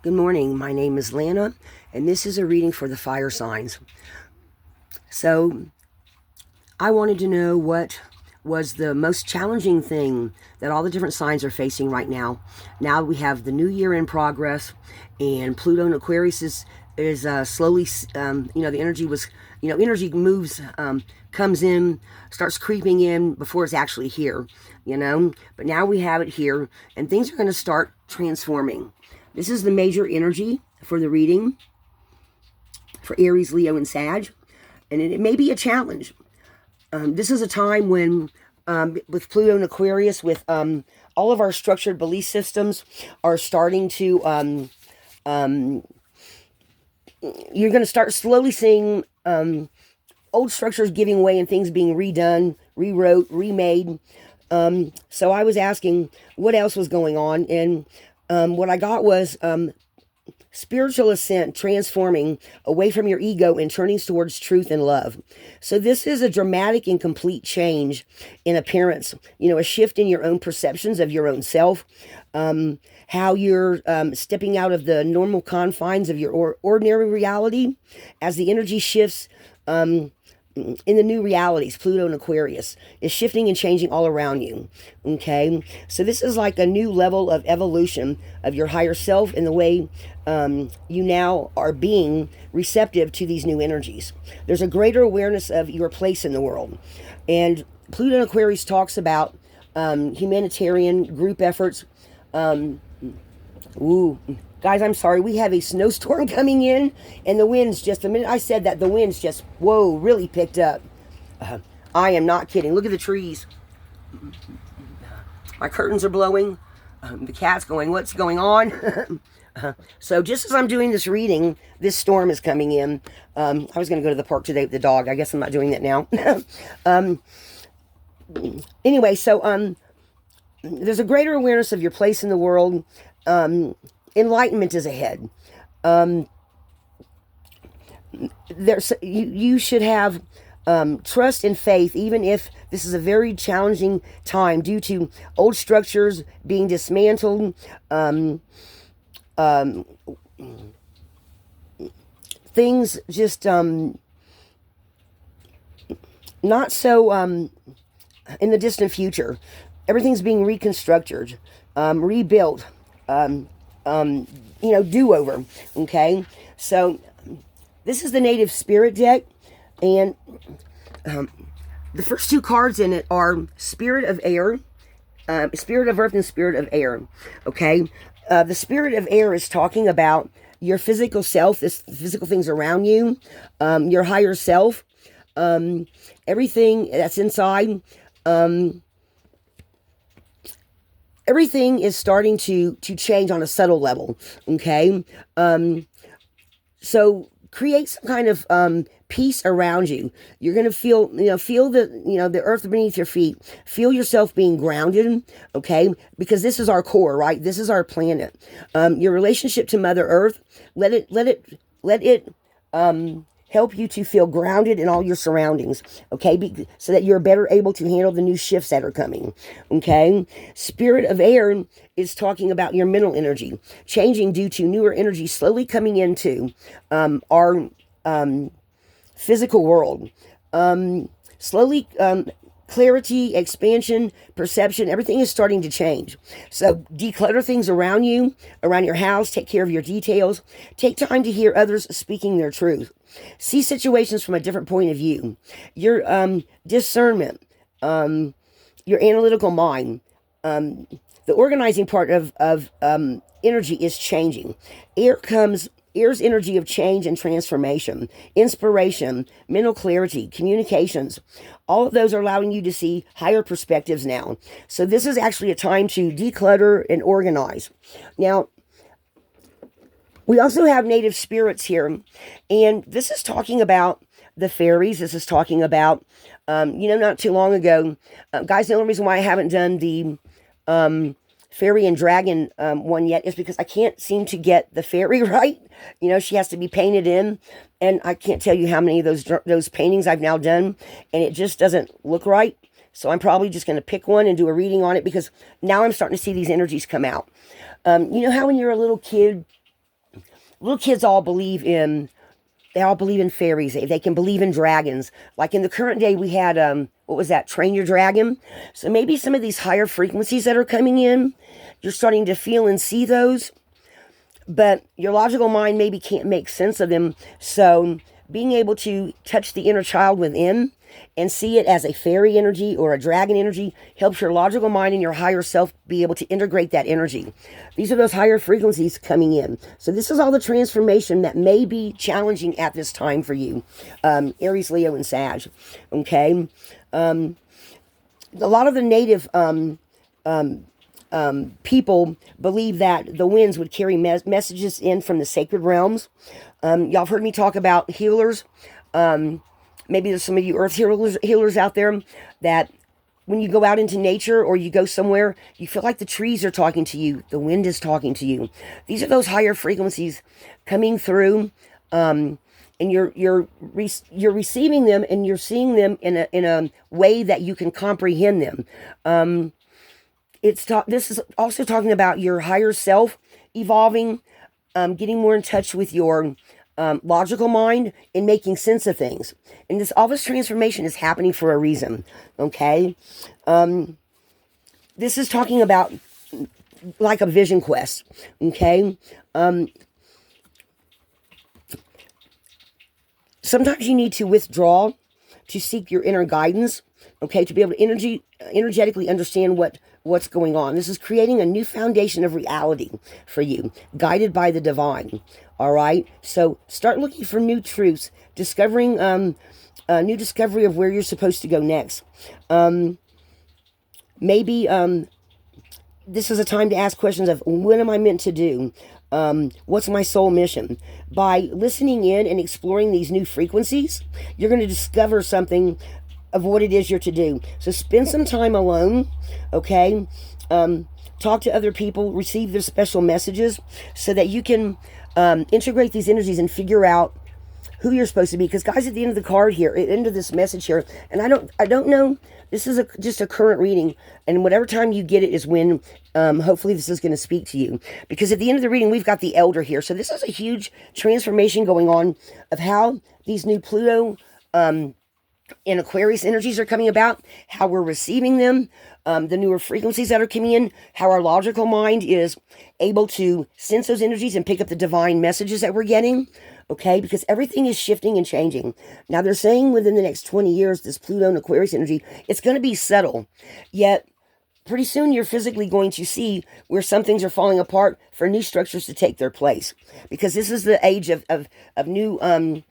Good morning. My name is Lana, and this is a reading for the fire signs. So, I wanted to know what was the most challenging thing that all the different signs are facing right now. Now we have the new year in progress, and Pluto and Aquarius is slowly, the energy was, energy moves, comes in, starts creeping in before it's actually here, But now we have it here, and things are going to start transforming. This is the major energy for the reading for Aries, Leo, and Sag, and it may be a challenge. This is a time when, with Pluto and Aquarius, with all of our structured belief systems are starting to, you're going to start slowly seeing old structures giving way and things being redone, rewrote, remade. So I was asking what else was going on, and what I got was spiritual ascent, transforming away from your ego and turning towards truth and love. So this is a dramatic and complete change in appearance, a shift in your own perceptions of your own self, how you're stepping out of the normal confines of your ordinary reality as the energy shifts in the new realities. Pluto and Aquarius is shifting and changing all around you. Okay, so this is like a new level of evolution of your higher self in the way you now are being receptive to these new energies. There's a greater awareness of your place in the world, and Pluto and Aquarius talks about humanitarian group efforts. Guys, I'm sorry. We have a snowstorm coming in, and the winds the minute I said that, the winds really picked up. I am not kidding. Look at the trees. My curtains are blowing. The cat's going, what's going on? So just as I'm doing this reading, this storm is coming in. I was going to go to the park today with the dog. I guess I'm not doing that now. Anyway, so there's a greater awareness of your place in the world. Enlightenment is ahead. You should have trust and faith, even if this is a very challenging time due to old structures being dismantled, things just not so in the distant future. Everything's being reconstructed, rebuilt, do-over. Okay, so this is the Native Spirit deck, and the first two cards in it are Spirit of Air, Spirit of Earth, and Spirit of Air. Okay, the Spirit of Air is talking about your physical self, the physical things around you, your higher self, everything that's inside. Everything is starting to change on a subtle level. Okay, so create some kind of peace around you. You're gonna feel the earth beneath your feet. Feel yourself being grounded. Okay, because this is our core, right? This is our planet. Your relationship to Mother Earth. Let it help you to feel grounded in all your surroundings, okay? So that you're better able to handle the new shifts that are coming, okay? Spirit of Air is talking about your mental energy, changing due to newer energy slowly coming into our physical world. Slowly, clarity, expansion, perception, everything is starting to change. So declutter things around you, around your house, take care of your details, take time to hear others speaking their truth. See situations from a different point of view. Your discernment, your analytical mind, the organizing part of energy is changing. Air's energy of change and transformation, inspiration, mental clarity, communications. All of those are allowing you to see higher perspectives now. So this is actually a time to declutter and organize. Now, we also have native spirits here, and this is talking about the fairies. This is talking about, not too long ago, guys, the only reason why I haven't done the fairy and dragon one yet is because I can't seem to get the fairy right. She has to be painted in, and I can't tell you how many of those paintings I've now done, and it just doesn't look right. So I'm probably just going to pick one and do a reading on it, because now I'm starting to see these energies come out. You know how when you're a little kid, little kids all believe in, they all believe in fairies. They can believe in dragons. Like in the current day, we had, what was that? Train Your Dragon. So maybe some of these higher frequencies that are coming in, you're starting to feel and see those, but your logical mind maybe can't make sense of them. So being able to touch the inner child within and see it as a fairy energy or a dragon energy helps your logical mind and your higher self be able to integrate that energy. These are those higher frequencies coming in. So this is all the transformation that may be challenging at this time for you, Aries, Leo, and Sag. Okay, a lot of the native people believe that the winds would carry messages in from the sacred realms. Y'all have heard me talk about healers. Maybe there's some of you earth healers out there that when you go out into nature or you go somewhere, you feel like the trees are talking to you. The wind is talking to you. These are those higher frequencies coming through, and you're receiving them, and you're seeing them in a way that you can comprehend them. This is also talking about your higher self evolving, getting more in touch with your logical mind and making sense of things. And all this transformation is happening for a reason. Okay, this is talking about like a vision quest. Okay, sometimes you need to withdraw to seek your inner guidance. Okay, to be able to energetically understand what's going on. This is creating a new foundation of reality for you, guided by the divine. All right, so start looking for new truths, discovering a new discovery of where you're supposed to go next. Maybe this is a time to ask questions of, what am I meant to do? What's my soul mission? By listening in and exploring these new frequencies, you're going to discover something of what it is you're to do. So spend some time alone, okay? Talk to other people, receive their special messages, so that you can integrate these energies and figure out who you're supposed to be. Because guys, at the end of the card here, at the end of this message here, and I don't know, this is just a current reading, and whatever time you get it is when hopefully this is going to speak to you. Because at the end of the reading, we've got the Elder here. So this is a huge transformation going on of how these new Pluto and Aquarius energies are coming about, how we're receiving them, the newer frequencies that are coming in, how our logical mind is able to sense those energies and pick up the divine messages that we're getting, okay? Because everything is shifting and changing. Now, they're saying within the next 20 years, this Pluto and Aquarius energy, it's going to be subtle, yet pretty soon you're physically going to see where some things are falling apart for new structures to take their place. Because this is the age of new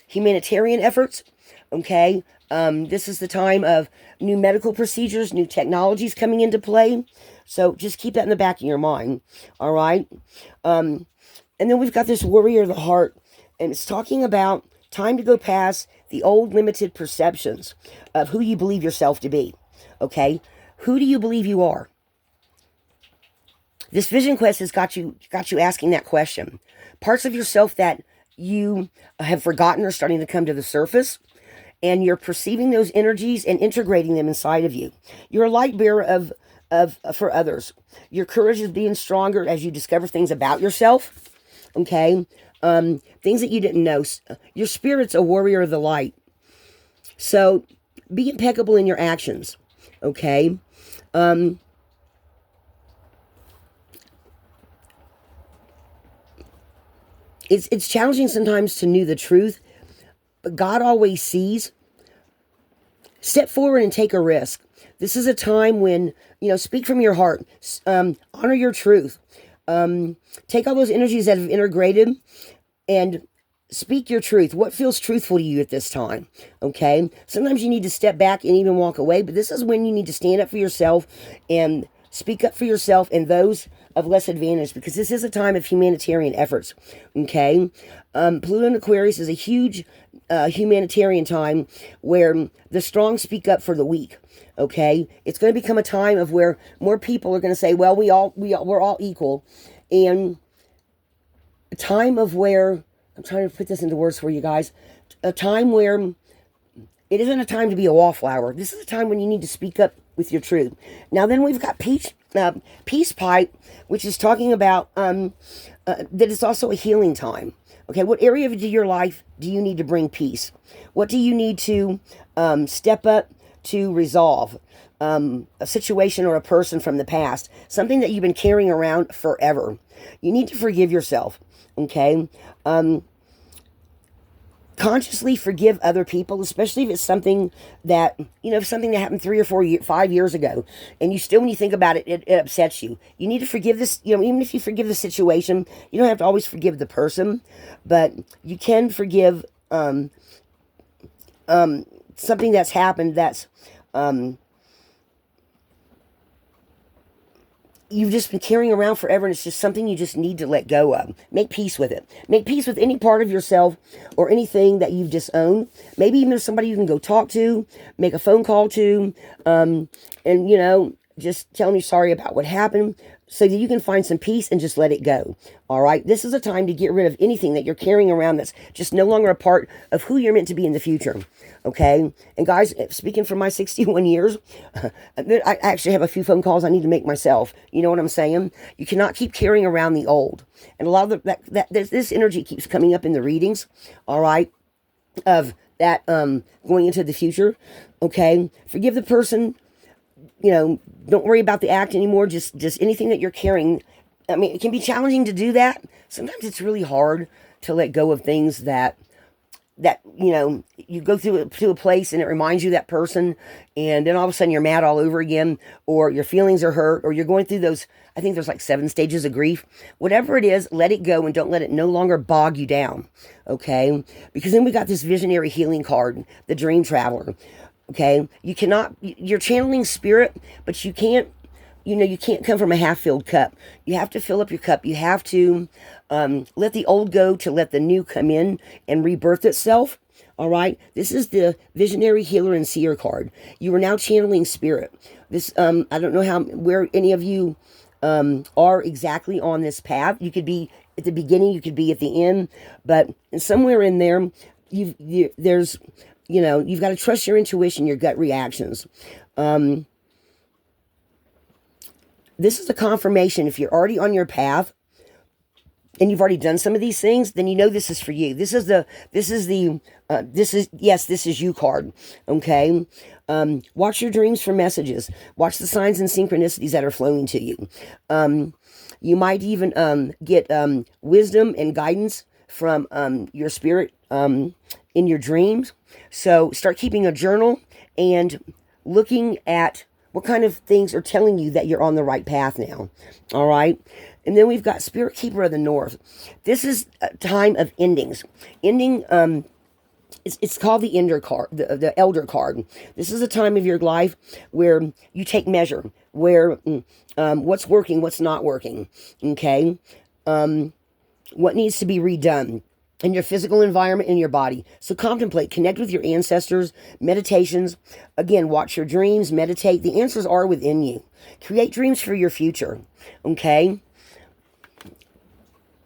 humanitarian efforts. Okay, this is the time of new medical procedures, new technologies coming into play. So just keep that in the back of your mind. All right. And then we've got this Warrior of the Heart, and it's talking about time to go past the old limited perceptions of who you believe yourself to be. Okay, who do you believe you are? This vision quest has got you asking that question. Parts of yourself that you have forgotten are starting to come to the surface. And you're perceiving those energies and integrating them inside of you. You're a light bearer for others. Your courage is being stronger as you discover things about yourself. Okay, things that you didn't know. Your spirit's a warrior of the light. So be impeccable in your actions. Okay. It's challenging sometimes to know the truth. But God always sees. Step forward and take a risk. This is a time when, speak from your heart. Honor your truth. Take all those energies that have integrated and speak your truth. What feels truthful to you at this time? Okay? Sometimes you need to step back and even walk away, but this is when you need to stand up for yourself and speak up for yourself and those of less advantage, because this is a time of humanitarian efforts. Okay? Pluto and Aquarius is a huge humanitarian time where the strong speak up for the weak. Okay, it's going to become a time of where more people are going to say, well, we're all equal, and a time of where, I'm trying to put this into words for you guys, a time where It isn't a time to be a wallflower. This is a time when you need to speak up with your truth. Now then we've got peace pipe, which is talking about that it's also a healing time. Okay, what area of your life do you need to bring peace? What do you need to step up to resolve? A situation or a person from the past, something that you've been carrying around forever. You need to forgive yourself. Okay, consciously forgive other people, especially if it's something that, something that happened 5 years ago, and you still, when you think about it, it upsets you. You need to forgive this, even if you forgive the situation, you don't have to always forgive the person, but you can forgive something that's happened that's you've just been carrying around forever, and it's just something you just need to let go of. Make peace with it. Make peace with any part of yourself or anything that you've disowned. Maybe even there's somebody you can go talk to, make a phone call to, and, just tell me sorry about what happened so that you can find some peace and just let it go. All right? This is a time to get rid of anything that you're carrying around that's just no longer a part of who you're meant to be in the future. Okay? And guys, speaking from my 61 years, I actually have a few phone calls I need to make myself. You know what I'm saying? You cannot keep carrying around the old. And a lot of this energy keeps coming up in the readings. All right? Of that going into the future. Okay? Forgive the person. Don't worry about the act anymore. Just anything that you're carrying. I mean, it can be challenging to do that. Sometimes it's really hard to let go of things that you go to a place and it reminds you of that person, and then all of a sudden you're mad all over again, or your feelings are hurt, or you're going through those, I think there's like 7 stages of grief. Whatever it is, let it go and don't let it no longer bog you down. Okay? Because then we got this visionary healing card, the Dream Traveler. Okay, you're channeling spirit, but you can't come from a half-filled cup. You have to fill up your cup. You have to let the old go to let the new come in and rebirth itself. All right, this is the visionary healer and seer card. You are now channeling spirit. This, I don't know where any of you are exactly on this path. You could be at the beginning, you could be at the end, but somewhere in there, there's you've got to trust your intuition, your gut reactions. This is a confirmation. If you're already on your path and you've already done some of these things, then this is for you. This is you card. Okay. Watch your dreams for messages. Watch the signs and synchronicities that are flowing to you. You might even get wisdom and guidance from your spirit in your dreams. So start keeping a journal and looking at what kind of things are telling you that you're on the right path now. All right. And then we've got Spirit Keeper of the North. This is a time of endings. It's called the Elder card, the Elder card. This is a time of your life where you take measure, where what's working, what's not working. Okay. What needs to be redone in your physical environment, in your body. So contemplate, connect with your ancestors, meditations. Again, watch your dreams, meditate. The answers are within you. Create dreams for your future. Okay?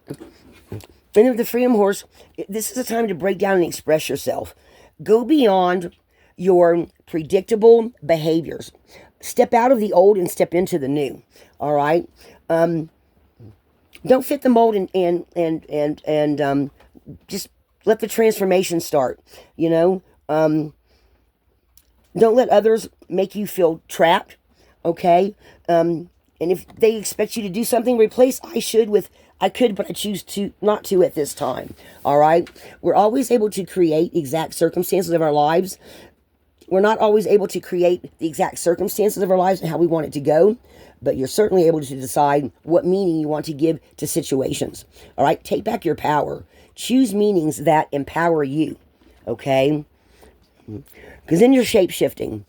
And with the Freedom Horse, this is a time to break down and express yourself. Go beyond your predictable behaviors. Step out of the old and step into the new. All right? Don't fit the mold and just let the transformation start. Don't let others make you feel trapped. Okay. And if they expect you to do something, replace I should with I could, but I choose to not to at this time. All right. We're always able to create exact circumstances of our lives. We're not always able to create the exact circumstances of our lives and how we want it to go, but you're certainly able to decide what meaning you want to give to situations. All right. Take back your power. Choose meanings that empower you, okay? Because then you're shape-shifting.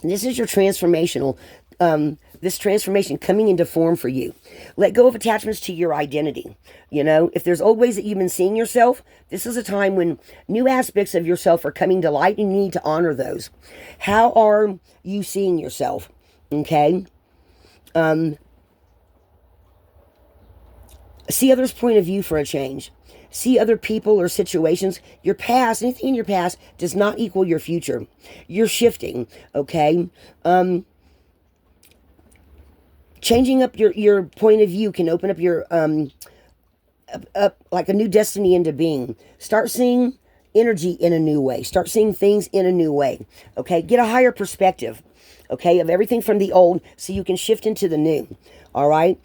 This is your transformational, this transformation coming into form for you. Let go of attachments to your identity. If there's old ways that you've been seeing yourself, this is a time when new aspects of yourself are coming to light and you need to honor those. How are you seeing yourself, okay? See others' point of view for a change. see other people or situations. Your past, anything in your past, does not equal your future. You're shifting, okay? Changing up your point of view can open up your up like a new destiny into being. Start seeing energy in a new way. Start seeing things in a new way. Okay, get a higher perspective. Okay, of everything from the old, so you can shift into the new. All right.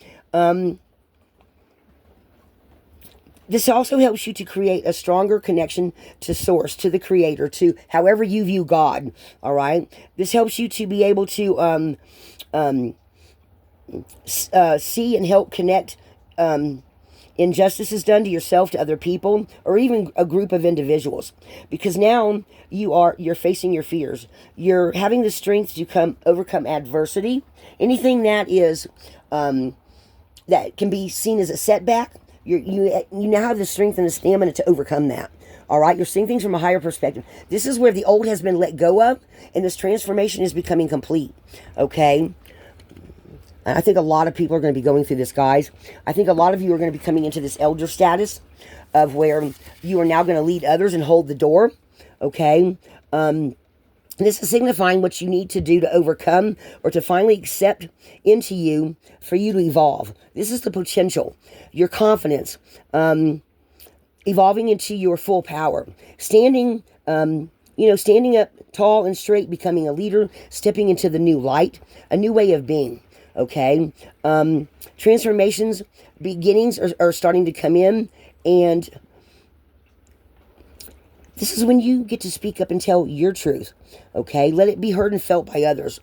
This also helps you to create a stronger connection to source, to the creator, to however you view God. All right. This helps you to be able to see and help connect injustices done to yourself, to other people, or even a group of individuals, because now you're facing your fears. You're having the strength to overcome adversity, anything that is that can be seen as a setback. You now have the strength and the stamina to overcome that. All right, you're seeing things from a higher perspective. This is where the old has been let go of, and this transformation is becoming complete. Okay. I think a lot of people are going to be going through this, guys. I think a lot of you are going to be coming into this elder status of where you are now going to lead others and hold the door. Okay. This is signifying what you need to do to overcome or to finally accept into you for you to evolve. This is the potential, your confidence, evolving into your full power, standing up tall and straight, becoming a leader, stepping into the new light, a new way of being. Okay. Transformations, beginnings are starting to come in, and this is when you get to speak up and tell your truth. Okay. Let it be heard and felt by others.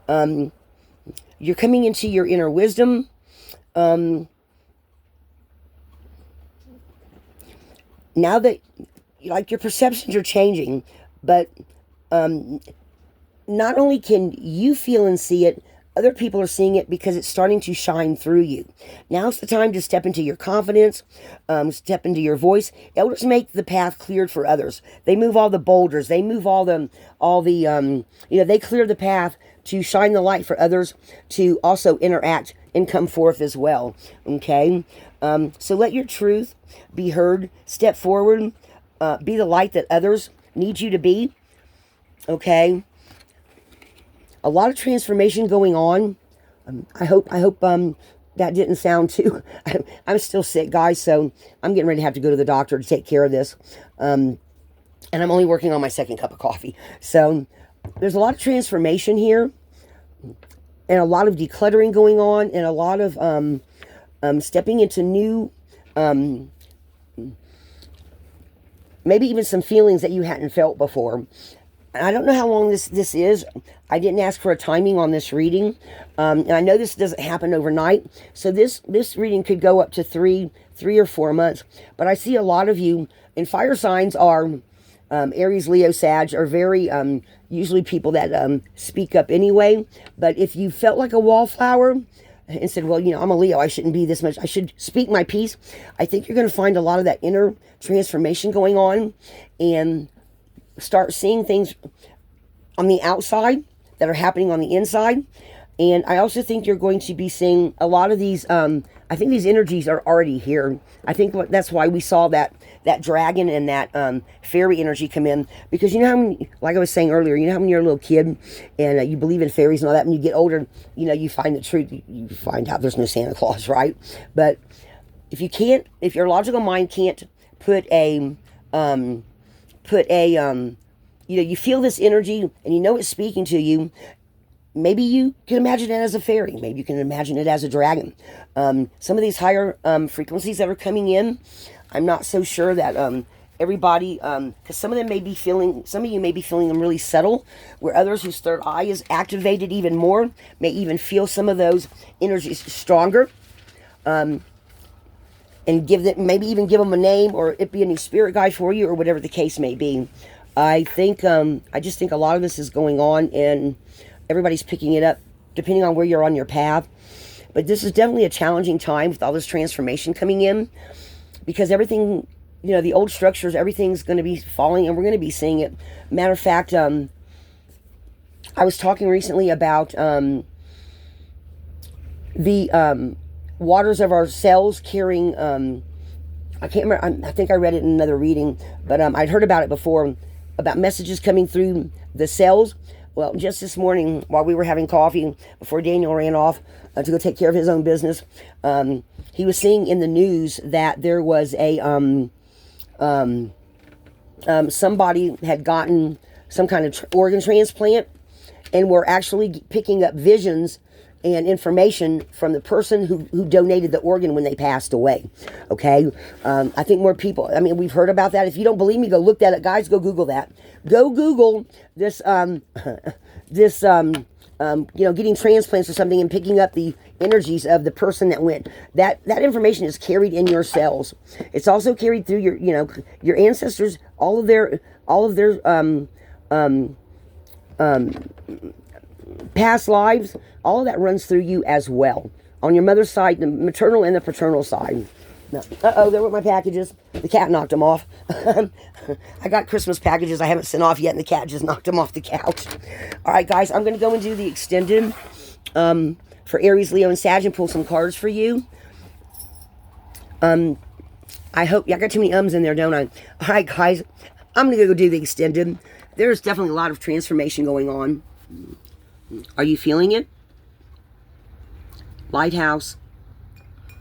You're coming into your inner wisdom. Now that, like, your perceptions are changing, but not only can you feel and see it, other people are seeing it because it's starting to shine through you. Now's the time to step into your confidence, step into your voice. Elders make the path cleared for others. They move all the boulders. They move they clear the path to shine the light for others to also interact and come forth as well. Okay? So let your truth be heard. Step forward. Be the light that others need you to be. Okay? A lot of transformation going on. I hope that didn't sound too... I'm still sick, guys, so I'm getting ready to have to go to the doctor to take care of this. And I'm only working on my second cup of coffee. So there's a lot of transformation here, and a lot of decluttering going on, and a lot of stepping into new... maybe even some feelings that you hadn't felt before. I don't know how long this is. I didn't ask for a timing on this reading. And I know this doesn't happen overnight. So this reading could go up to three or 4 months. But I see a lot of you, and fire signs are Aries, Leo, Sag, are very usually people that speak up anyway. But if you felt like a wallflower and said, well, I'm a Leo, I shouldn't be this much, I should speak my piece, I think you're going to find a lot of that inner transformation going on, and start seeing things on the outside that are happening on the inside. And I also think you're going to be seeing a lot of these, I think these energies are already here. I think that's why we saw that dragon and that fairy energy come in, because you know how, like I was saying earlier, you know how when you're a little kid and you believe in fairies and all that, and you get older, you find the truth, you find out there's no Santa Claus, right? But if your logical mind can't put a you feel this energy and it's speaking to you, maybe you can imagine it as a fairy. Maybe you can imagine it as a dragon. Some of these higher frequencies that are coming in, I'm not so sure that everybody, because some of you may be feeling them really subtle, where others whose third eye is activated even more may even feel some of those energies stronger. And maybe even give them a name, or it be a new spirit guide for you, or whatever the case may be. I just think a lot of this is going on, and everybody's picking it up depending on where you're on your path. But this is definitely a challenging time with all this transformation coming in, because everything, the old structures, everything's going to be falling, and we're going to be seeing it. Matter of fact, I was talking recently about the waters of our cells carrying I can't remember. I think I read it in another reading, but I'd heard about it before, about messages coming through the cells. Well, just this morning while we were having coffee, before Daniel ran off to go take care of his own business, he was seeing in the news that there was a somebody had gotten some kind of organ transplant, and were actually picking up visions and information from the person who donated the organ when they passed away. Okay, I think more people. I mean, we've heard about that. If you don't believe me, go look that up, guys. Go Google that. Go Google this. This. Getting transplants or something and picking up the energies of the person that went. That information is carried in your cells. It's also carried through your ancestors. All of their past lives, all of that runs through you as well. On your mother's side, the maternal and the paternal side. No. There were my packages. The cat knocked them off. I got Christmas packages I haven't sent off yet, and the cat just knocked them off the couch. All right, guys, I'm going to go and do the extended for Aries, Leo, and Sag, and pull some cards for you. I hope... I got too many ums in there, don't I? All right, guys, I'm going to go do the extended. There's definitely a lot of transformation going on. Are you feeling it? Lighthouse,